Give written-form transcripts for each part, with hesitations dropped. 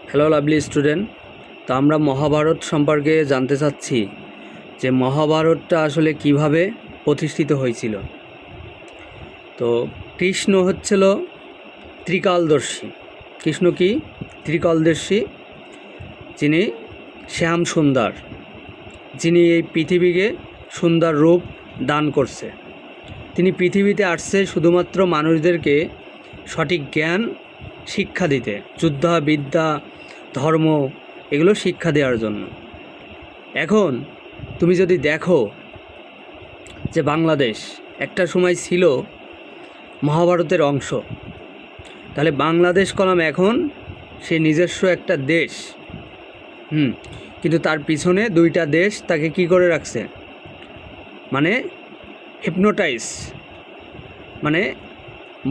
Hello lovely student. তো আমরা মহাভারত সম্পর্কে জানতে চাচ্ছি যে মহাভারতটা আসলে কিভাবে প্রতিষ্ঠিত হয়েছিল। তো কৃষ্ণ হচ্ছিল ত্রিকালদর্শী। কৃষ্ণ কি ত্রিকালদর্শী? যিনি শ্যাম সুন্দর, যিনি এই পৃথিবীকে সুন্দর রূপ দান করছে। তিনি পৃথিবীতে আসছে শুধুমাত্র মানুষদেরকে সঠিক জ্ঞান শিক্ষা দিতে, যুদ্ধ বিদ্যা ধর্ম এগুলো শিক্ষা দেওয়ার জন্য। এখন তুমি যদি দেখো যে বাংলাদেশ একটা সময় ছিল মহাভারতের অংশ, তাহলে বাংলাদেশ কলাম এখন সে নিজস্ব একটা দেশ। কিন্তু তার পিছনে দুইটা দেশ তাকে কি করে রাখছে, মানে হিপনোটাইজ, মানে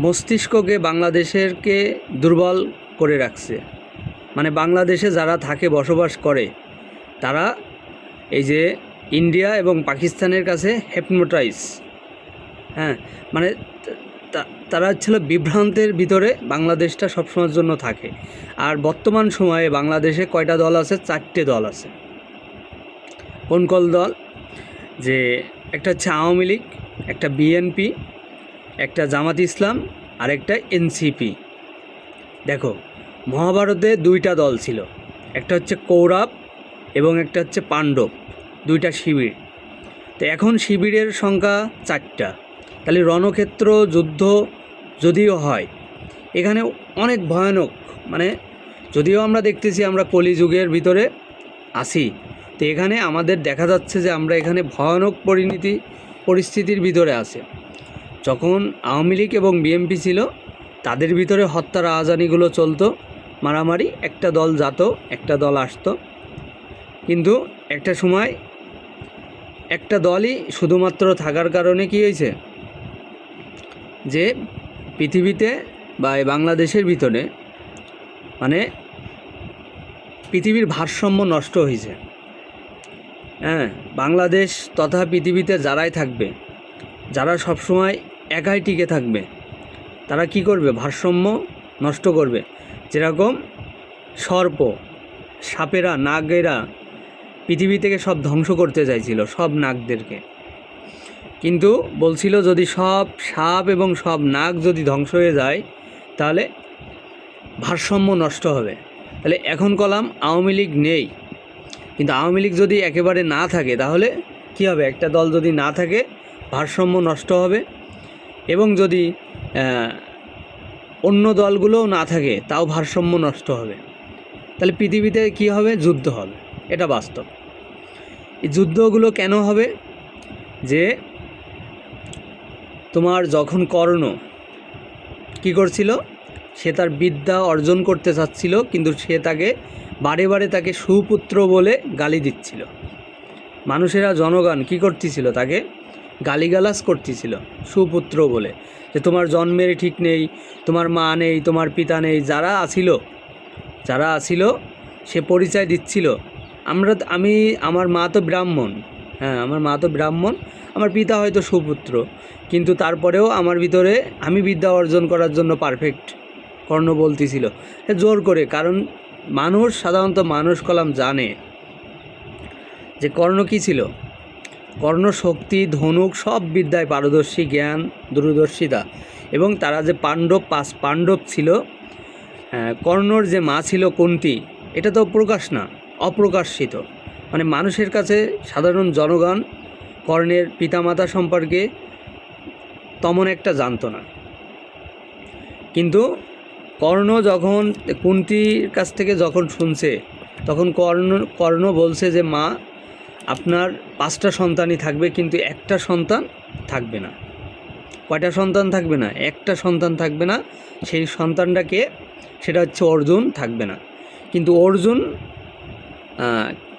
মস্তিষ্ককে বাংলাদেশেরকে দুর্বল করে রাখছে। মানে বাংলাদেশে যারা থাকে বসবাস করে তারা এই যে ইন্ডিয়া এবং পাকিস্তানের কাছে হিপনোটাইজ, মানে তারা ছিল বিভ্রান্তের ভিতরে বাংলাদেশটা সবসময়ের জন্য থাকে। আর বর্তমান সময়ে বাংলাদেশে কয়টা দল আছে? 4টে দল আছে। কোন কোন দল? যে একটা হচ্ছে আওয়ামী লীগ, একটা বিএনপি, একটা জামাত ইসলাম, আর একটা এনসিপি। দেখো, মহাভারতে দুইটা দল ছিল, একটা হচ্ছে কৌরব এবং একটা হচ্ছে পাণ্ডব, দুইটা শিবির। তো এখন শিবিরের সংখ্যা 4টা। তাহলে রণক্ষেত্র যুদ্ধ যদিও হয়, এখানে অনেক ভয়ানক, মানে যদিও আমরা দেখতেছি আমরা কলিযুগের ভিতরে আছি, তো এখানে আমাদের দেখা যাচ্ছে যে আমরা এখানে ভয়ানক পরিস্থিতির ভিতরে আছে। যখন আওয়ামী লীগ এবং বিএনপি ছিল, তাদের ভিতরে হত্যা রাহাজানিগুলো চলতো, মারামারি, একটা দল যেত একটা দল আসতো। কিন্তু একটা সময় একটা দলই শুধুমাত্র থাকার কারণে কী হয়েছে, যে পৃথিবীতে বা বাংলাদেশের ভিতরে মানে পৃথিবীর ভারসাম্য নষ্ট হয়েছে। বাংলাদেশ তথা পৃথিবীতে যারাই থাকবে, যারা সবসময় একাই টিকে থাকবে, তারা কি করবে? ভারসাম্য নষ্ট করবে। যেরকম সর্প, সাপেরা, নাগেরা পৃথিবী থেকে সব ধ্বংস করতে চাইছিল, সব নাগদেরকে। কিন্তু বলছিল যদি সব সাপ এবং সব নাগ যদি ধ্বংস হয়ে যায় তাহলে ভারসাম্য নষ্ট হবে। তাহলে এখন কলাম আওয়ামী লীগ নেই, কিন্তু আওয়ামী লীগ যদি একেবারে না থাকে তাহলে কি হবে? একটা দল যদি না থাকে ভারসাম্য নষ্ট হবে, এবং যদি অন্য দলগুলোও না থাকে তাও ভারসাম্য নষ্ট হবে। তাহলে পৃথিবীতে কি হবে? যুদ্ধ হবে। এটা বাস্তব। এই যুদ্ধগুলো কেন হবে? যে তোমার যখন কর্ণ কী করছিল, সে তার বিদ্যা অর্জন করতে চাচ্ছিল, কিন্তু সে তাকে বারে বারে তাকে সুপুত্র বলে গালি দিচ্ছিল। মানুষেরা, জনগণ কী করতেছিল? তাকে গালিগালাজ করতেছিল সুপুত্র বলে, যে তোমার জন্মের ঠিক নেই, তোমার মা নেই, তোমার পিতা নেই। যারা আসিল সে পরিচয় দিচ্ছিল, আমার মা তো ব্রাহ্মণ, আমার মা তো ব্রাহ্মণ, আমার পিতা হয়তো সুপুত্র, কিন্তু তারপরেও আমার ভিতরে আমি বিদ্যা অর্জন করার জন্য পারফেক্ট। কর্ণ বলতেছিল জোর করে, কারণ সাধারণত মানুষ কলাম জানে যে কর্ণ কী ছিল। কর্ণ শক্তি, ধনুক, সব বিদ্যায় পারদর্শী, জ্ঞান, দূরদর্শিতা। এবং তারা যে পাণ্ডব ছিল, কর্ণর যে মা ছিল কুন্তী, এটা তো প্রকাশ না, অপ্রকাশিত। মানে মানুষের কাছে সাধারণ জনগণ কর্ণের পিতামাতা সম্পর্কে তেমন একটা জানতো না। কিন্তু কর্ণ যখন কুন্তীর কাছ থেকে যখন শুনছে, তখন কর্ণ বলছে যে মা, আপনার 5টা সন্তানই থাকবে, কিন্তু একটা সন্তান থাকবে না। কয়টা সন্তান থাকবে না? একটা সন্তান থাকবে না। সেই সন্তানটাকে, সেটা হচ্ছে অর্জুন, থাকবে না। কিন্তু অর্জুন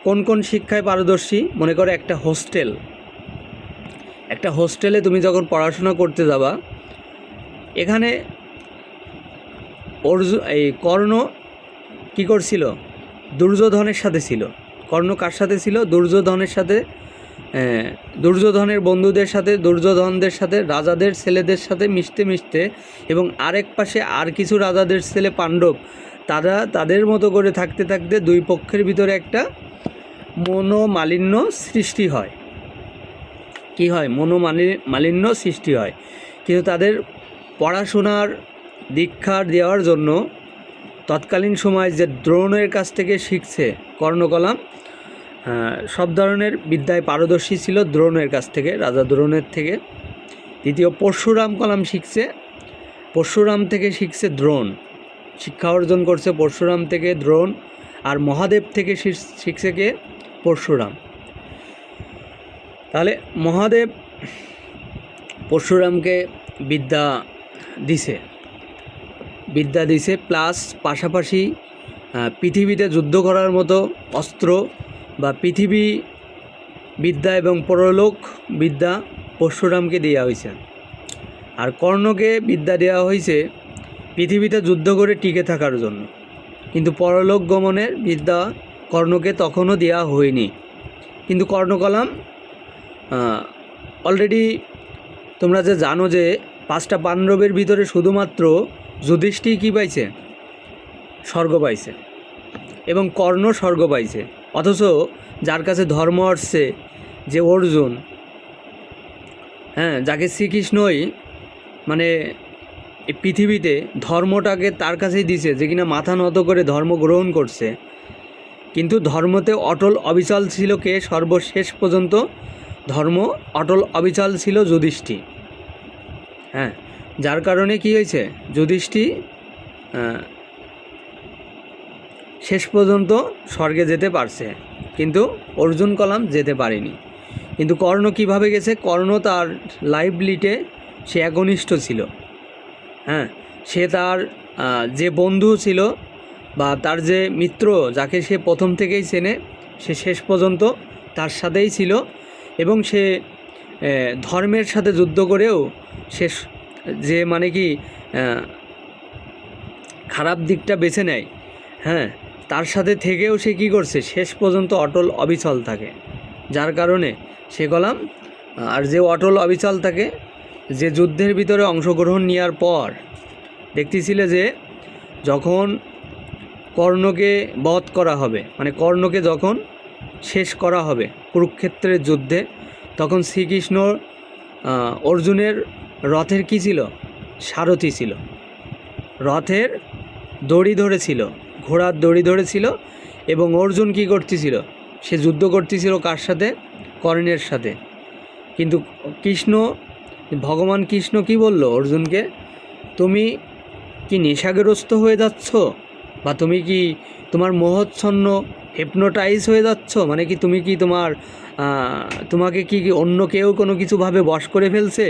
কোন কোন শিক্ষায় পারদর্শী? মনে করো একটা হোস্টেলে তুমি যখন পড়াশোনা করতে যাবা, এখানে কর্ণ কী করছিল? দুর্যোধনের সাথে ছিল। কর্ণ কার সাথে ছিল? দুর্যোধনের সাথে, দুর্যোধনের বন্ধুদের সাথে, দুর্যোধনদের সাথে, রাজাদের ছেলেদের সাথে মিশতে এবং আরেক পাশে আর কিছু রাজাদের ছেলে পাণ্ডব, তারা তাদের মতো করে থাকতে থাকতে দুই পক্ষের ভিতরে একটা মনোমালিন্য সৃষ্টি হয়। কি হয়? মনোমালিন্য সৃষ্টি হয়। কিন্তু তাদের পড়াশোনার দীক্ষা দেওয়ার জন্য তৎকালীন সময় যে দ্রোণের কাছ থেকে শিখছে কর্ণকলাম, সব ধরনের বিদ্যায় পারদর্শী ছিল দ্রোণের কাছ থেকে, রাজা দ্রোণের থেকে। দ্বিতীয় পরশুরাম কলাম শিখছে, পরশুরাম থেকে শিখছে দ্রোণ, শিক্ষা অর্জন করছে পরশুরাম থেকে দ্রোণ। আর মহাদেব থেকে শিখছে কে? পরশুরাম। তাহলে মহাদেব পরশুরামকে বিদ্যা দিছে, প্লাস পাশাপাশি পৃথিবীতে যুদ্ধ করার মতো অস্ত্র বা পৃথিবী বিদ্যা এবং পরলোক বিদ্যা পরশুরামকে দেওয়া হয়েছে। আর কর্ণকে বিদ্যা দেওয়া হয়েছে পৃথিবীতে যুদ্ধ করে টিকে থাকার জন্য, কিন্তু পরলোক গমনের বিদ্যা কর্ণকে তখনও দেওয়া হয়নি। কিন্তু কর্ণকলাম অলরেডি তোমরা যে জানো যে 5টা পাণ্ডবের ভিতরে শুধুমাত্র যুধিষ্ঠির কী পাইছে? স্বর্গ পাইছে, এবং কর্ণ স্বর্গ পাইছে। অথচ যার কাছে ধর্ম আসছে, যে অর্জুন, যাকে শ্রীকৃষ্ণই মানে এই পৃথিবীতে ধর্মটাকে তার কাছেই দিছে, যে কিনা মাথা নত করে ধর্ম গ্রহণ করছে, কিন্তু ধর্মতে অটল অবিচল ছিল কে? সর্বশেষ পর্যন্ত ধর্ম অটল অবিচল ছিল যুধিষ্ঠির। যার কারণে কি হয়েছে? যুধিষ্ঠির শেষ পর্যন্ত স্বর্গে যেতে পারছে, কিন্তু অর্জুন কলাম যেতে পারেনি। কিন্তু কর্ণ কিভাবে গেছে? কর্ণ তার লাইফ লিটে সে একনিষ্ঠ ছিল। সে তার যে বন্ধু ছিল বা তার যে মিত্র, যাকে সে প্রথম থেকেই চেনে, সে শেষ পর্যন্ত তার সাথেই ছিল। এবং সে ধর্মের সাথে যুদ্ধ করেও শেষ যে মানে কি খারাপ দিকটা বেছে নেয়, তার সাথে থেকেও সে কী করছে? শেষ পর্যন্ত অটল অবিচল থাকে। যার কারণে সে কলাম, আর যে অটল অবিচল থাকে, যে যুদ্ধের ভিতরে অংশগ্রহণ নেওয়ার পর দেখতেছিলে যে যখন কর্ণকে বধ করা হবে, মানে কর্ণকে যখন শেষ করা হবে কুরুক্ষেত্রের যুদ্ধে, তখন শ্রীকৃষ্ণ অর্জুনের রথের কী ছিল? সারথি ছিল, রথের দড়ি ধরেছিল, ঘোড়ার দড়ি ধরেছিল। এবং অর্জুন কী করতেছিল? সে যুদ্ধ করতেছিল কার সাথে? কর্ণের সাথে। কিন্তু ভগবান কৃষ্ণ কি বলল অর্জুনকে? তুমি কি নেশাগ্রস্ত হয়ে যাচ্ছ, বা তুমি কি তোমার মোহচ্ছন্ন হিপনোটাইজ হয়ে যাচ্ছ? মানে কি তুমি কি তোমাকে কি অন্য কেউ কোনো কিছুভাবে বশ করে ফেলছে,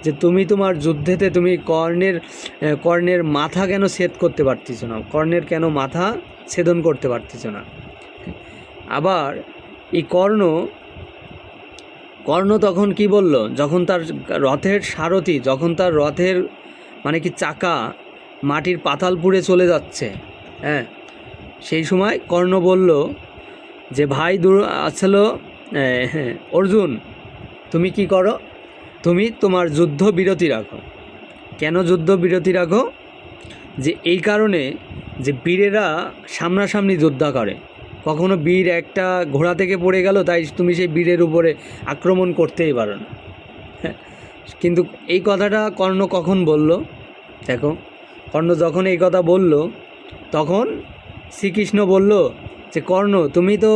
যে তুমি তোমার যুদ্ধেতে তুমি কর্ণের মাথা কেন ছেদ করতে পারতেছ না? কর্ণের কেন মাথা ছেদন করতে পারতেছ না? আবার এই কর্ণ তখন কি বলল? যখন তার রথের সারথি, যখন তার রথের মানে কি চাকা মাটির পাতাল পুড়ে চলে যাচ্ছে, সেই সময় কর্ণ বলল যে ভাই আসলে অর্জুন, তুমি কি করো? তুমি তোমার যুদ্ধ বিরতি রাখো। কেন যুদ্ধ বিরতি রাখো? যে এই কারণে যে বীরেরা সামনাসামনি যুদ্ধ করে, কখনো বীর একটা ঘোড়া থেকে পড়ে গেল, তাই তুমি সেই বীরের উপরে আক্রমণ করতেই পারো না। কিন্তু এই কথাটা কর্ণ কখন বলল? দেখো, কর্ণ যখন এই কথা বলল, তখন শ্রীকৃষ্ণ বলল যে কর্ণ, তুমি তো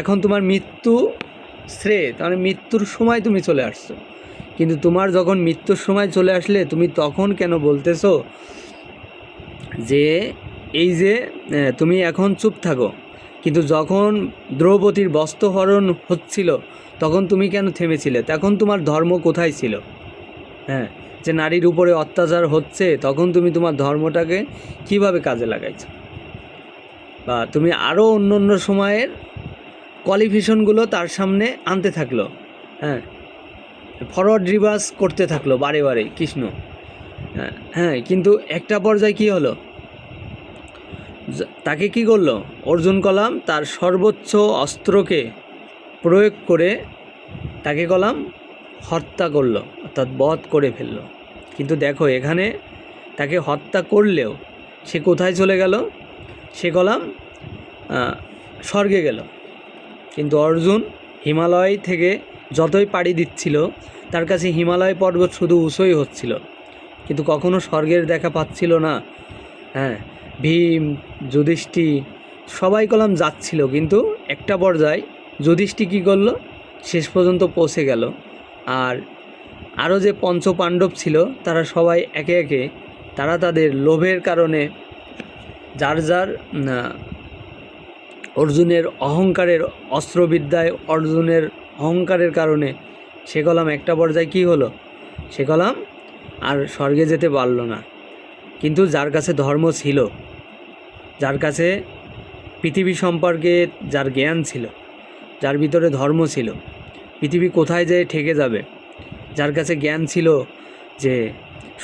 এখন তোমার মৃত্যু শ্রেয়, তাহলে মৃত্যুর সময় তুমি চলে আসছো, কিন্তু তোমার যখন মৃত্যুর সময় চলে আসলে, তুমি তখন কেন বলতেছো যে এই যে তুমি এখন চুপ থাকো? কিন্তু যখন দ্রৌপদীর বস্ত্রহরণ হচ্ছিল, তখন তুমি কেন থেমেছিলে? তখন তোমার ধর্ম কোথায় ছিল? যে নারীর উপরে অত্যাচার হচ্ছে, তখন তুমি তোমার ধর্মটাকে কিভাবে কাজে লাগাইছো? বা তুমি আরও অন্য অন্য সময়ের কোয়ালিফিকেশনগুলো তার সামনে আনতে থাকলো, ফরওয়ার্ড রিভার্স করতে থাকলো বারে বারে কৃষ্ণ। কিন্তু একটা পর্যায়ে কী হলো? তাকে কি করলো? অর্জুন কলাম তার সর্বোচ্চ অস্ত্রকে প্রয়োগ করে তাকে কলাম হত্যা করলো, অর্থাৎ বধ করে ফেললো। কিন্তু দেখো, এখানে তাকে হত্যা করলেও সে কোথায় চলে গেল? সে কলাম স্বর্গে গেল। কিন্তু অর্জুন হিমালয় থেকে যতই পাড়ি দিচ্ছিল তার কাছে হিমালয় পর্বত শুধু উঁচুই হচ্ছিল, কিন্তু কখনো স্বর্গের দেখা পাচ্ছিল না। হ্যাঁ, ভীম, যুধিষ্ঠির সবাই কলাম যাচ্ছিল, কিন্তু একটা পর্যায়ে যুধিষ্ঠির কী করলো, শেষ পর্যন্ত পৌঁছে গেল। আর আরও যে পঞ্চ পাণ্ডব ছিল তারা সবাই একে একে তারা তাদের লোভের কারণে যার যার অর্জুনের অহংকারের অস্ত্রবিদ্যায় অর্জুনের অহংকারের কারণে সে কলাম একটা পর্যায়ে কী হলো, সে কলাম আর স্বর্গে যেতে পারল না। কিন্তু যার কাছে ধর্ম ছিল, যার কাছে পৃথিবী সম্পর্কে যার জ্ঞান ছিল, যার ভিতরে ধর্ম ছিল, পৃথিবী কোথায় যেয়ে ঠেকে যাবে, যার কাছে জ্ঞান ছিল যে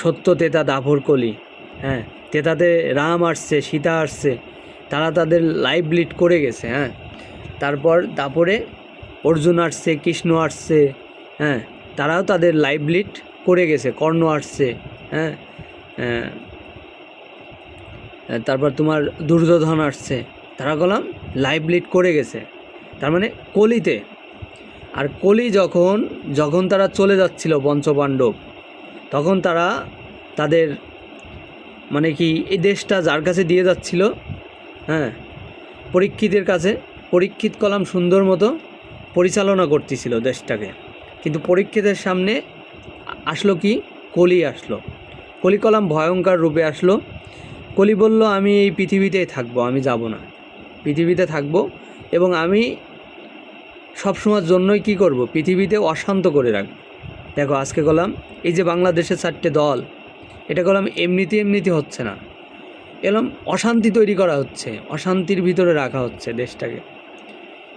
সত্য তেতা দাভর কলি, হ্যাঁ, তেতাতে রাম আসছে, সীতা আসছে, তারা তাদের লাইফ লিড করে গেছে। হ্যাঁ, তারপর দাপরে অর্জুন আসছে, কৃষ্ণ আসছে, হ্যাঁ, তারাও তাদের লাইফ লিড করে গেছে, কর্ণ আসছে, হ্যাঁ, তারপর তোমার দুর্যোধন আসছে, তারা কলাম লাইফ লিড করে গেছে। তার মানে কলিতে, আর কলি যখন তারা চলে যাচ্ছিল পঞ্চপাণ্ডব, তখন তারা তাদের মানে কি এই দেশটা যার কাছে দিয়ে যাচ্ছিল, হ্যাঁ, পরীক্ষিতের কাছে, পরীক্ষিত কলাম সুন্দর মতো পরিচালনা করতেছিল দেশটাকে। কিন্তু পরীক্ষিতের সামনে আসলো কি, কলি আসলো। কলি কলাম ভয়ঙ্কর রূপে আসলো। কলি বলল, আমি এই পৃথিবীতেই থাকবো, আমি যাব না, পৃথিবীতে থাকবো এবং আমি সবসময়ের জন্যই কী করব, পৃথিবীতে অশান্ত করে রাখবো। দেখো আজকে কলাম এই যে বাংলাদেশের 4টে দল, এটা কলাম এমনিতে হচ্ছে না, এরকম অশান্তি তৈরি করা হচ্ছে, অশান্তির ভিতরে রাখা হচ্ছে দেশটাকে।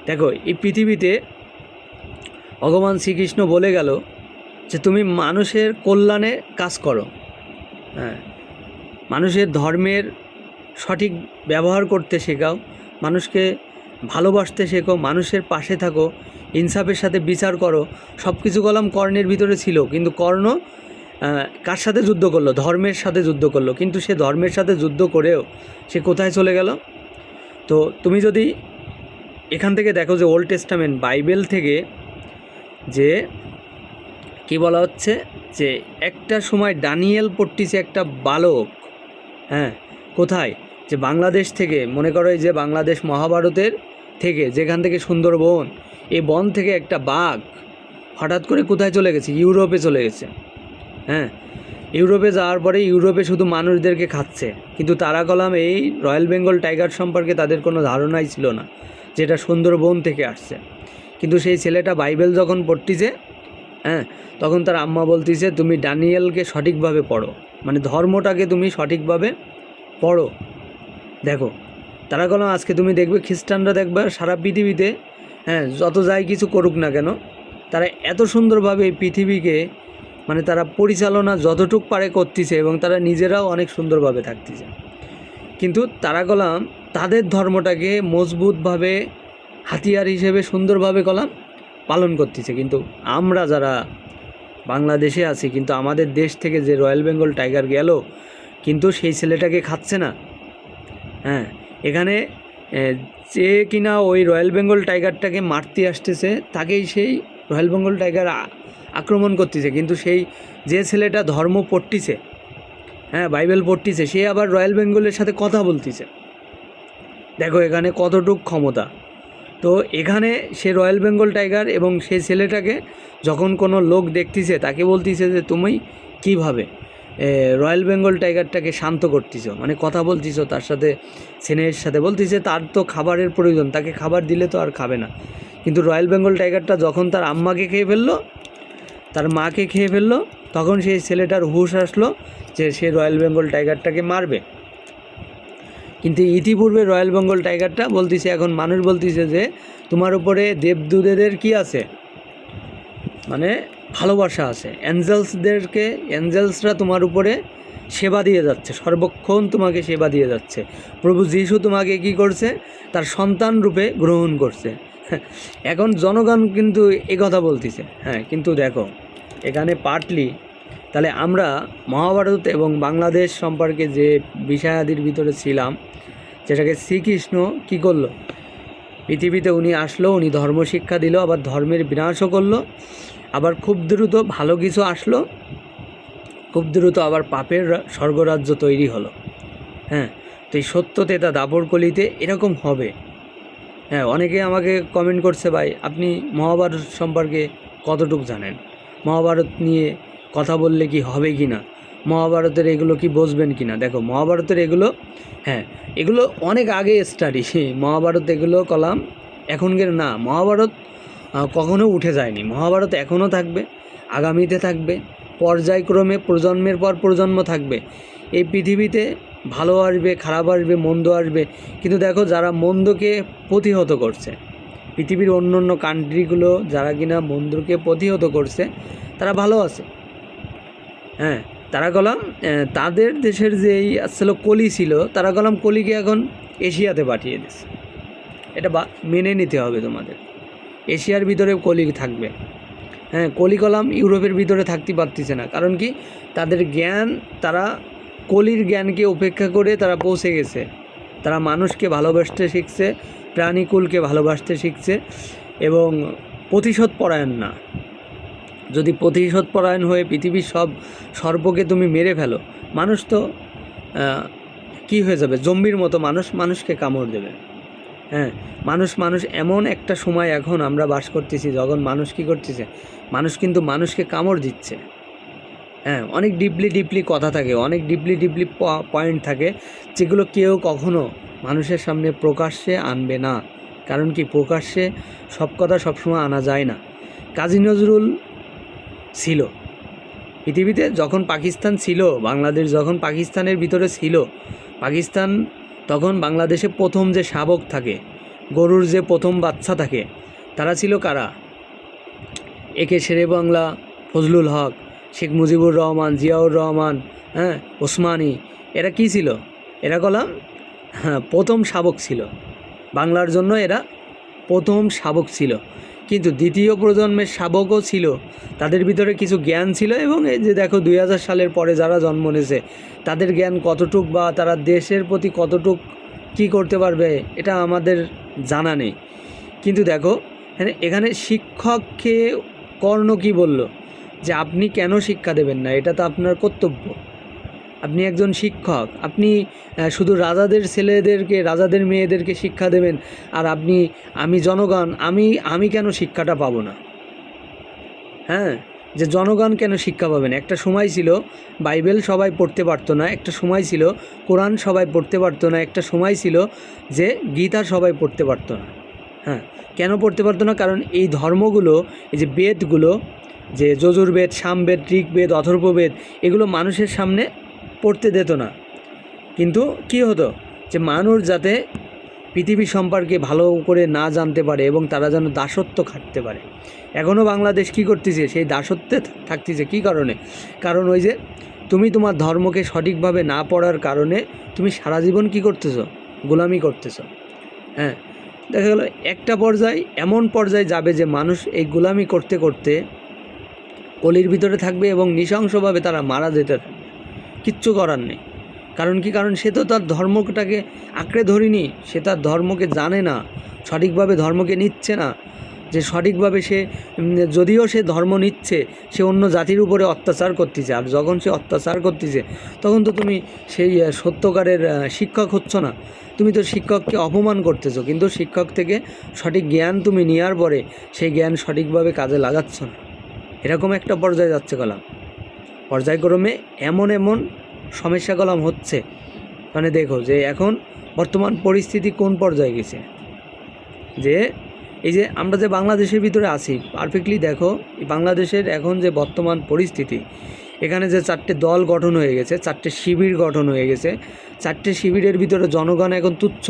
দেখো এই পৃথিবীতে ভগবান শ্রীকৃষ্ণ বলে গেল যে তুমি মানুষের কল্যাণে কাজ করো, হ্যাঁ, মানুষের ধর্মের সঠিক ব্যবহার করতে শেখাও, মানুষকে ভালোবাসতে শেখো, মানুষের পাশে থাকো, ইনসাফের সাথে বিচার করো। সব কিছু কলাম কর্ণের ভিতরে ছিল, কিন্তু কর্ণ কার সাথে যুদ্ধ করলো, ধর্মের সাথে যুদ্ধ করলো। কিন্তু সে ধর্মের সাথে যুদ্ধ করেও সে কোথায় চলে গেল? তো তুমি যদি এখান থেকে দেখো যে ওল্ড টেস্টামেন্ট বাইবেল থেকে যে কী বলা হচ্ছে, যে একটা সময় দানিয়েল পড়তিছে একটা বালক, হ্যাঁ, কোথায়, যে বাংলাদেশ থেকে, মনে করো এই যে বাংলাদেশ মহাভারতের থেকে যেখান থেকে সুন্দরবন, এই বন থেকে একটা বাঘ হঠাৎ করে কোথায় চলে গেছে, ইউরোপে চলে গেছে। হ্যাঁ, ইউরোপে যাওয়ার পরে ইউরোপে শুধু মানুষদেরকে খাচ্ছে, কিন্তু তারা কলাম এই রয়্যাল বেঙ্গল টাইগার সম্পর্কে তাদের কোনো ধারণাই ছিল না, যেটা সুন্দরবন থেকে আসছে। কিন্তু সেই ছেলেটা বাইবেল যখন পড়তিছে, হ্যাঁ, তখন তার আম্মা বলতিছে তুমি দানিয়েলকে সঠিকভাবে পড়ো, মানে ধর্মটাকে তুমি সঠিকভাবে পড়ো। দেখো তারা কলাম আজকে তুমি দেখবে খ্রিস্টানরা দেখবে সারা পৃথিবীতে, হ্যাঁ, যত যাই কিছু করুক না কেন, তারা এত সুন্দরভাবে এই পৃথিবীকে মানে তারা পরিচালনা যতটুক পারে করতেছে এবং তারা নিজেরাও অনেক সুন্দরভাবে থাকতেছে। কিন্তু তারা কলাম তাদের ধর্মটাকে মজবুতভাবে হাতিয়ার হিসেবে সুন্দরভাবে কলাম পালন করতেছে। কিন্তু আমরা যারা বাংলাদেশে আছি, কিন্তু আমাদের দেশ থেকে যে রয়্যাল বেঙ্গল টাইগার গেল, কিন্তু সেই ছেলেটাকে খাচ্ছে না। হ্যাঁ, এখানে যে কিনা ওই রয়্যাল বেঙ্গল টাইগারটাকে মারতে আসতেছে, তাকেই সেই রয়্যাল বেঙ্গল টাইগার আক্রমণ করতেছে। কিন্তু সেই যে ছেলেটা ধর্ম পড়তিছে, হ্যাঁ, বাইবেল পড়তিছে, সে আবার রয়্যাল বেঙ্গলের সাথে কথা বলতিছে। দেখো এখানে কতটুক ক্ষমতা। তো এখানে সে রয়্যাল বেঙ্গল টাইগার এবং সেই ছেলেটাকে যখন কোনো লোক দেখতেছে, তাকে বলতিছে যে তুমি কীভাবে রয়্যাল বেঙ্গল টাইগারটাকে শান্ত করতেছো, মানে কথা বলতেছো তার সাথে, স্নেহের সাথে বলতেছে, তার তো খাবারের প্রয়োজন, তাকে খাবার দিলে তো আর খাবে না। কিন্তু রয়্যাল বেঙ্গল টাইগারটা যখন তার আম্মাকে খেয়ে ফেললো, তার মাকে খেয়ে ফেললো, তখন সেই ছেলেটার হুঁশ আসলো যে সে রয়্যাল বেঙ্গল টাইগারটাকে মারবে। কিন্তু ইতিপূর্বে রয়্যাল বেঙ্গল টাইগারটা বলতেছে, এখন মানুষ বলতেছে যে তোমার উপরে দেবদূতেদের কি আছে, মানে ভালোবাসা আছে, অ্যাঞ্জেলসরা তোমার উপরে সেবা দিয়ে যাচ্ছে, সর্বক্ষণ তোমাকে সেবা দিয়ে যাচ্ছে। প্রভু যীশু তোমাকে কি করছে, তার সন্তান রূপে গ্রহণ করছে। এখন জনগণ কিন্তু এ কথা বলতেছে। হ্যাঁ, কিন্তু দেখো এখানে পার্টলি তাহলে আমরা মহাভারত এবং বাংলাদেশ সম্পর্কে যে বিষয়াদির ভিতরে ছিলাম, যেটাকে শ্রীকৃষ্ণ কী করলো, পৃথিবীতে উনি আসলো, উনি ধর্ম শিক্ষা দিল, আবার ধর্মের বিনাশও করলো, আবার খুব দ্রুত ভালো কিছু আসলো, খুব দ্রুত আবার পাপের স্বর্গরাজ্য তৈরি হলো। হ্যাঁ, তো এই সত্য তেতা দাপর কলিতে এরকম হবে। হ্যাঁ, অনেকে আমাকে কমেন্ট করছে, ভাই আপনি মহাভারত সম্পর্কে কতটুকু জানেন, মহাভারত নিয়ে কথা বললে কি হবে কি না, মহাভারতের এগুলো কি বুঝবেন কি না। দেখো মহাভারতের এগুলো, হ্যাঁ এগুলো অনেক আগে স্টাডি, মহাভারত এগুলো কলাম এখনকার না। মহাভারত কখনো উঠে যায়নি, মহাভারত এখনও থাকবে, আগামীতে থাকবে, পর্যায়ক্রমে প্রজন্মের পর প্রজন্ম থাকবে। এই পৃথিবীতে ভালো আসবে, খারাপ আসবে, মন্দ আসবে, কিন্তু দেখো যারা মন্দকে প্রতিহত করছে, পৃথিবীর অন্য অন্য কান্ট্রিগুলো যারা কিনা মন্দকে প্রতিহত করছে তারা ভালো আছে। হ্যাঁ, তারা কলাম তাদের দেশের যেই আসলে কলি ছিল, তারা কলাম কলিকে এখন এশিয়াতে পাঠিয়ে দিচ্ছে। এটা মেনে নিতে হবে তোমাদের, এশিয়ার ভিতরে কলি থাকবে। হ্যাঁ, কলি কলাম ইউরোপের ভিতরে থাকতে পারতেছে না, কারণ কি তাদের জ্ঞান, তারা কলির জ্ঞানকে উপেক্ষা করে তারা পৌঁছে গেছে। তারা মানুষকে ভালোবাসতে শিখছে, প্রাণীকুলকে ভালোবাসতে শিখছে, এবং প্রতিশোধ পরায়ণ না। যদি প্রতিশোধ পরায়ণ হয়ে পৃথিবীর সব সর্পকে তুমি মেরে ফেলো, মানুষ তো কী হয়ে যাবে, জম্বির মতো মানুষকে কামড় দেবে। হ্যাঁ, মানুষ এমন একটা সময় এখন আমরা বাস করতেছি, যখন মানুষ কী করতেছে, মানুষ কিন্তু মানুষকে কামড় দিচ্ছে। হ্যাঁ, অনেক ডিপলি কথা থাকে, অনেক ডিপলি পয়েন্ট থাকে, যেগুলো কেউ কখনো মানুষের সামনে প্রকাশ্যে আনবে না। কারণ কি, প্রকাশ্যে সব কথা সবসময় আনা যায় না। কাজী নজরুল ছিল পৃথিবীতে, যখন পাকিস্তান ছিল, বাংলাদেশ যখন পাকিস্তানের ভিতরে ছিল, পাকিস্তান তখন বাংলাদেশে প্রথম যে শাবক থাকে, গরুর যে প্রথম বাচ্চা থাকে, তারা ছিল কারা? একে শেরে বাংলা, ফজলুল হক, শেখ মুজিবুর রহমান, জিয়াউর রহমান, হ্যাঁ ওসমানী, এরা কি ছিল? এরা কলাম প্রথম শাবক ছিল বাংলার জন্য, এরা প্রথম শাবক ছিল। কিন্তু দ্বিতীয় প্রজন্মের শাবকও ছিল, তাদের ভিতরে কিছু জ্ঞান ছিল, এবং এই যে দেখো 2000 সালের পরে যারা জন্ম নিয়েছে, তাদের জ্ঞান কতটুক বা তারা দেশের প্রতি কতটুক কী করতে পারবে এটা আমাদের জানা নেই। কিন্তু দেখো এখানে শিক্ষককে কর্ণ কি বলল, যে আপনি কেন শিক্ষা দেবেন না, এটা তো আপনার কর্তব্য। আপনি একজন শিক্ষক, আপনি শুধু রাজাদের ছেলেদেরকে, রাজাদের মেয়েদেরকে শিক্ষা দেবেন, আর আমি জনগণ, আমি কেন শিক্ষাটা পাবো না? হ্যাঁ, যে জনগণ কেন শিক্ষা পাবেন? একটা সময় ছিল বাইবেল সবাই পড়তে পারতো না, একটা সময় ছিল কোরআন সবাই পড়তে পারতো না, একটা সময় ছিল যে গীতা সবাই পড়তে পারতো না। হ্যাঁ, কেন পড়তে পারতো না? কারণ এই ধর্মগুলো, এই যে বেদগুলো, যে যজুর্বেদ, সামবেদ, ঋগ্বেদ, অথর্ববেদ, এগুলো মানুষের সামনে পড়তে দিত না। কিন্তু কি হতো, যে মানুষ যাতে পৃথিবী সম্পর্কে ভালো করে না জানতে পারে, এবং তারা যেন দাসত্ব খাটতে পারে। এখনও বাংলাদেশ কী করতেছে, সেই দাসত্বে থাকতেছে। কী কারণে? কারণ ওই যে তুমি তোমার ধর্মকে সঠিকভাবে না পড়ার কারণে তুমি সারা জীবন কী করতেছো, গোলামি করতেছো। হ্যাঁ, দেখা গেল একটা পর্যায়ে, এমন পর্যায়ে যাবে যে মানুষ এই গোলামি করতে করতে কলির ভিতরে থাকবে, এবং নৃশংসভাবে তারা মারা যেতে থাকবে, কিচ্ছু করার নেই। কারণ কি? কারণ সে তো তার ধর্মটাকে আঁকড়ে ধরিনি, সে তার ধর্মকে জানে না, সঠিকভাবে ধর্মকে নিচ্ছে না। যে সঠিকভাবে সে, যদিও সে ধর্ম নিচ্ছে, সে অন্য জাতির উপরে অত্যাচার করতেছে। আর যখন সে অত্যাচার করতেছে, তখন তো তুমি সেই সত্যকারের শিক্ষক হচ্ছ না, তুমি তো শিক্ষককে অপমান করতেছো। কিন্তু শিক্ষক থেকে সঠিক জ্ঞান তুমি নেওয়ার পরে সেই জ্ঞান সঠিকভাবে কাজে লাগাচ্ছ না। এরকম একটা পর্যায়ে যাচ্ছে কলাম, পর্যায়ক্রমে এমন সমস্যা কলাম হচ্ছে। মানে দেখো যে এখন বর্তমান পরিস্থিতি কোন পর্যায়ে গেছে, যে এই যে আমরা যে বাংলাদেশের ভিতরে আছি, পারফেক্টলি দেখো এই বাংলাদেশের এখন যে বর্তমান পরিস্থিতি, এখানে যে 4টে দল গঠন হয়ে গেছে, 4টে শিবির গঠন হয়ে গেছে, 4টে শিবিরের ভিতরে জনগণ এখন তুচ্ছ।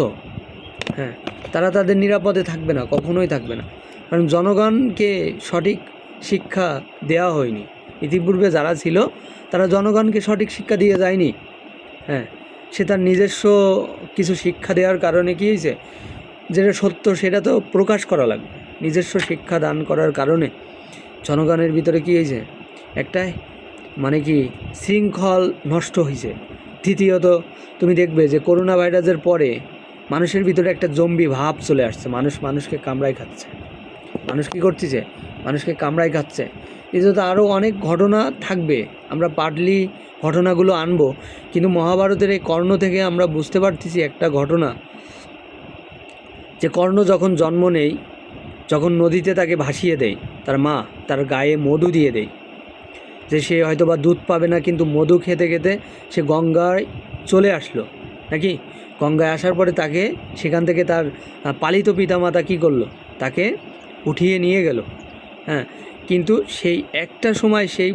হ্যাঁ, তারা তাদের নিরাপদে থাকবে না, কখনোই থাকবে না, কারণ জনগণকে সঠিক শিক্ষা দেওয়া হয়নি। ইতিপূর্বে যারা ছিল তারা জনগণকে সঠিক শিক্ষা দিয়ে যায়নি। হ্যাঁ, সে তার নিজস্ব কিছু শিক্ষা দেওয়ার কারণে কী হয়েছে, যেটা সত্য সেটা তো প্রকাশ করা লাগবে। নিজস্ব শিক্ষা দান করার কারণে জনগণের ভিতরে কী হয়েছে, একটা মানে কি শৃঙ্খল নষ্ট হয়েছে। দ্বিতীয়ত তুমি দেখবে যে করোনা ভাইরাসের পরে মানুষের ভিতরে একটা জম্বি ভাব চলে আসছে, মানুষকে কামড়ায় খাচ্ছে। মানুষ কী করতেছে? মানুষকে কামড়ায় খাচ্ছে। এই তো আরও অনেক ঘটনা থাকবে, আমরা পার্টলি ঘটনাগুলো আনবো, কিন্তু মহাভারতের এই কর্ণ থেকে আমরা বুঝতে পারতেছি একটা ঘটনা, যে কর্ণ যখন জন্ম নেই, যখন নদীতে তাকে ভাসিয়ে দেয় তার মা, তার গায়ে মধু দিয়ে দেয়, যে সে হয়তো বা দুধ পাবে না, কিন্তু মধু খেতে খেতে সে গঙ্গায় চলে আসলো নাকি। গঙ্গায় আসার পরে তাকে সেখান থেকে তার পালিত পিতামাতা কী করলো? তাকে উঠিয়ে নিয়ে গেল। হ্যাঁ, কিন্তু সেই একটা সময় সেই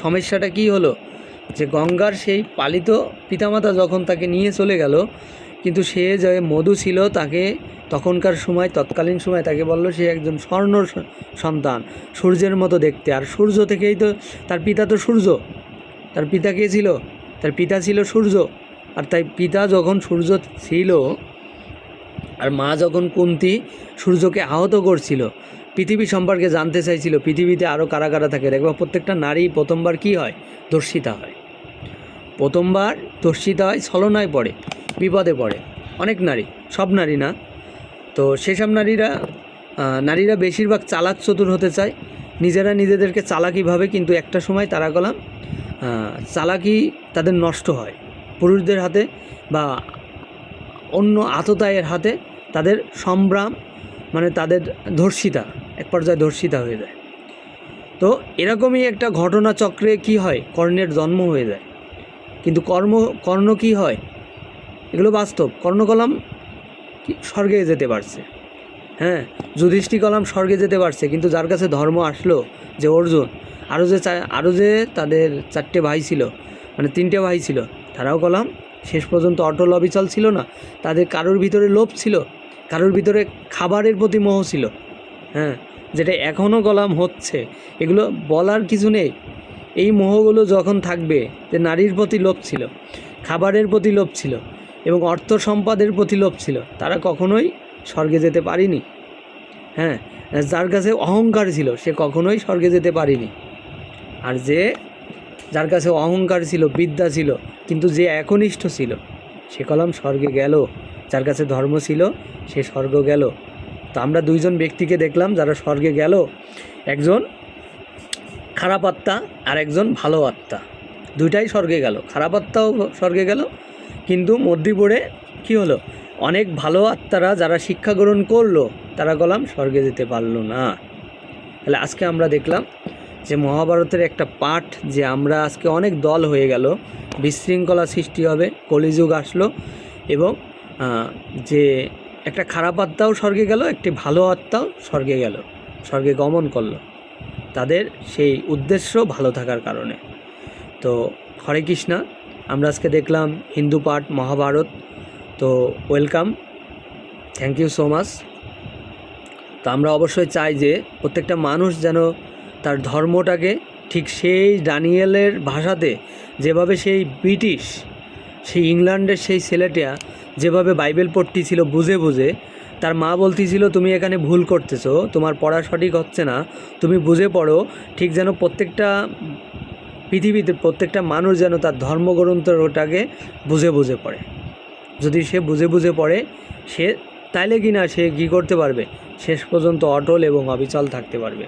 সমস্যাটা কী হলো, যে গঙ্গার সেই পালিত পিতামাতা যখন তাকে নিয়ে চলে গেল, কিন্তু সে যে মধু ছিল তাকে তখনকার সময়, তৎকালীন সময় তাকে বলল সে একজন স্বর্ণ সন্তান, সূর্যের মতো দেখতে। আর সূর্য থেকেই তো তার পিতা, তো সূর্য। তার পিতা কে ছিল? তার পিতা ছিল সূর্য। আর তাই পিতা যখন সূর্য ছিল, আর মা যখন কুন্তী সূর্যকে আহত করছিল, পৃথিবী সম্পর্কে জানতে চাইছিল, পৃথিবীতে আরও কারা কারা থাকে। দেখবা প্রত্যেকটা নারী প্রথমবার কী হয়? ধর্ষিতা হয়। প্রথমবার ধর্ষিতা হয়, ছলনায় পড়ে, বিপদে পড়ে অনেক নারী, সব নারী না। তো সেসব নারীরা বেশিরভাগ চালাক চতুর হতে চায়, নিজেরা নিজেদেরকে চালাকি ভাবে, কিন্তু একটা সময় তারা গলাম চালাকি তাদের নষ্ট হয় পুরুষদের হাতে বা অন্য আততায়ের হাতে। তাদের সম্ভ্রাম, মানে তাদের ধর্ষিতা, এক পর্যায়ে ধর্ষিতা হয়ে যায়। তো এরকমই একটা ঘটনা চক্রে কি হয়? কর্ণের জন্ম হয়ে যায়। কিন্তু কর্ণ কি হয়? এগুলো বাস্তব। কর্ণকলাম স্বর্গে যেতে পারছে, হ্যাঁ, যুধিষ্ঠির কলাম স্বর্গে যেতে পারছে, কিন্তু যার কাছে ধর্ম আসলো, যে অর্জুন, আরও যে তাদের 4টে ভাই ছিল, মানে 3টে ভাই ছিল, তারাও কলাম শেষ পর্যন্ত অটল অবিচল ছিল না। তাদের কারোর ভিতরে লোভ ছিল, কারোর ভিতরে খাবারের প্রতি মোহ ছিল, হ্যাঁ, যেটা এখনও কলাম হচ্ছে। এগুলো বলার কিছু নেই। এই মোহগুলো যখন থাকবে, যে নারীর প্রতি লোভ ছিল, খাবারের প্রতি লোভ ছিল এবং অর্থ সম্পদের প্রতি লোভ ছিল, তারা কখনোই স্বর্গে যেতে পারেনি। হ্যাঁ, যার কাছে অহংকার ছিল সে কখনোই স্বর্গে যেতে পারেনি। আর যার কাছে অহংকার ছিল, বিদ্যা ছিল, কিন্তু যে একনিষ্ঠ ছিল, সে কলাম স্বর্গে গেল। যার কাছে ধর্ম ছিল সে স্বর্গ গেল। তো আমরা 2জন ব্যক্তিকে দেখলাম যারা স্বর্গে গেল, একজন খারাপ আত্মা আর একজন ভালো আত্মা, দুইটাই স্বর্গে গেল। খারাপ আত্মাও স্বর্গে গেল, কিন্তু মধ্যে পড়ে কী হলো? অনেক ভালো আত্মারা যারা শিক্ষা গ্রহণ করলো, তারা গলাম স্বর্গে যেতে পারলো না। তাহলে আজকে আমরা দেখলাম যে মহাভারতের একটা পাঠ, যে আমরা আজকে অনেক দল হয়ে গেল, বিশৃঙ্খলা সৃষ্টি হবে, কলিযুগ আসলো, এবং যে একটা খারাপ আত্মাও স্বর্গে গেল, একটি ভালো আত্মাও স্বর্গে গেল, স্বর্গে গমন করলো, তাদের সেই উদ্দেশ্য ভালো থাকার কারণে। তো হরে কৃষ্ণা, আমরা আজকে দেখলাম হিন্দু পাঠ মহাভারত। তো welcome, thank you so much. তো আমরা অবশ্যই চাই যে প্রত্যেকটা মানুষ যেন তার ধর্মটাকে ঠিক সেই ডানিয়েলের ভাষাতে, যেভাবে সেই ব্রিটিশ, সেই ইংল্যান্ডের সেই ছেলেটা যেভাবে বাইবেল পড়তেছিল বুঝে বুঝে, তার মা বলতেছিল তুমি এখানে ভুল করতেছো, তোমার পড়া সঠিক হচ্ছে না, তুমি বুঝে পড়ো, ঠিক যেন প্রত্যেকটা পৃথিবীতে প্রত্যেকটা মানুষ যেন তার ধর্মগ্রন্থটাকে বুঝে বুঝে পড়ে। যদি সে বুঝে বুঝে পড়ে, সে তাইলে কি না সে কী করতে পারবে? শেষ পর্যন্ত অটল এবং অবিচল থাকতে পারবে।